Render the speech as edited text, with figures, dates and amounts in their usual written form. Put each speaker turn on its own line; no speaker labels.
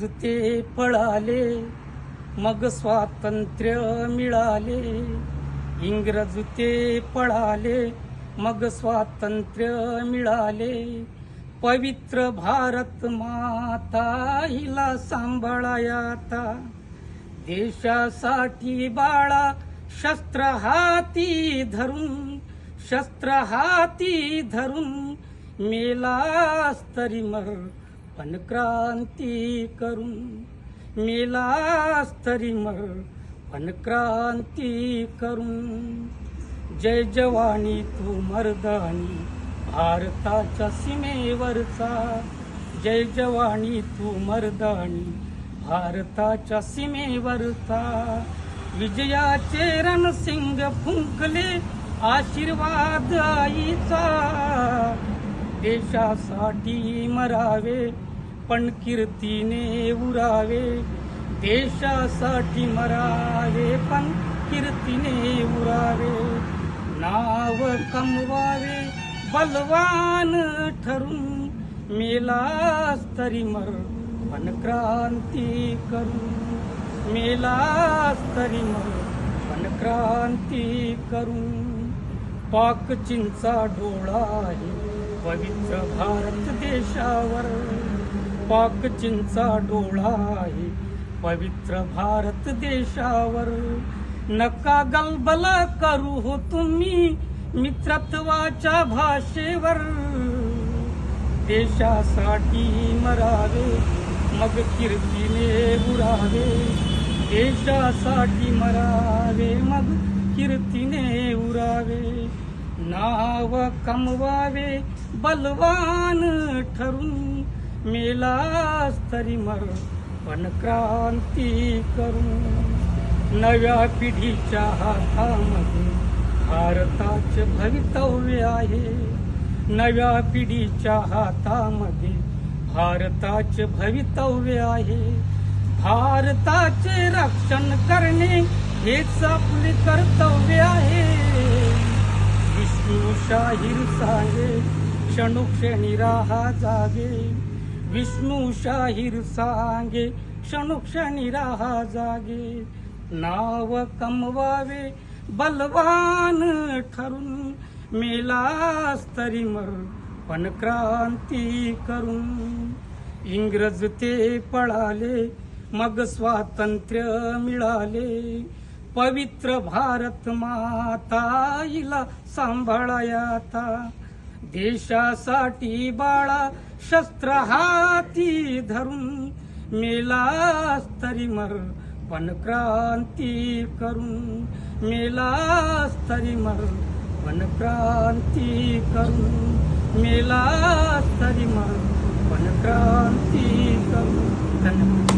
ते पळाले, मग स्वातंत्र्य मिळाले. इंग्रज ते पळाले, मग स्वातंत्र्य मिळाले. पवित्र भारत माता हिला सांभाळायाता. देशासाठी बाळा शस्त्र हाती धरून, शस्त्र हाती धरून मेलास तरी मर, पण क्रांती करून. मेलास तरी मर, पण क्रांती करून. जय जवानी तू मर्दानी भारताच्या सीमेवरचा. जय जवानी तू मर्दानी भारताच्या सीमेवरचा. विजयाचे रणसिंग फुंकले आशीर्वाद आईचा. देशासाठी मरावे पण कीर्तीने उरावे. देशासाठी मरावे पण कीर्तीने उरावे. नाव कमवावे बलवान ठरून. मेलास तरी मर, पण क्रांती करून. मेलास तरी मर, पण क्रांती करून. पाक चिंचा डोळा आहे पवित्र भारत देशावर. पाक चिंचा डोळा आहे पवित्र भारत देशावर. नका गलबला करू हो तुम्ही मित्रत्वाच्या भाषेवर. देशासाठी मरावे मग कीर्तीने उरावे. देशासाठी मरावे मग कीर्तीने उरावे. नाव कमवावे बलवान ठरून. मेलास तरी मर, पण क्रांती करून. नव्या पिढीच्या हातामध्ये भारताचे भवितव्य आहे. नव्या पिढीच्या हातामध्ये भारताचे भवितव्य आहे. भारताचे रक्षण करणे हेच आपले कर्तव्य आहे. विष्णू शाहीर सांगे क्षणोक्षणी राहा जागे. विष्णू शाहीर सांगे क्षणोक्षणी राहा जागे. नाव कमवावे बलवान ठरून. मेलास तरी मर, पण क्रांती करून. इंग्रज ते पळाले, मग स्वातंत्र्य मिळाले. पवित्र भारत माता हिला सांभाळायाता. देशासाठी बाळा शस्त्र हाती धरून. मेलास तरी मर, पण क्रांती करून. मेलास तरी मर, पण क्रांती करून. मेलास तरी मर, पण क्रांती करून. धन्यवाद.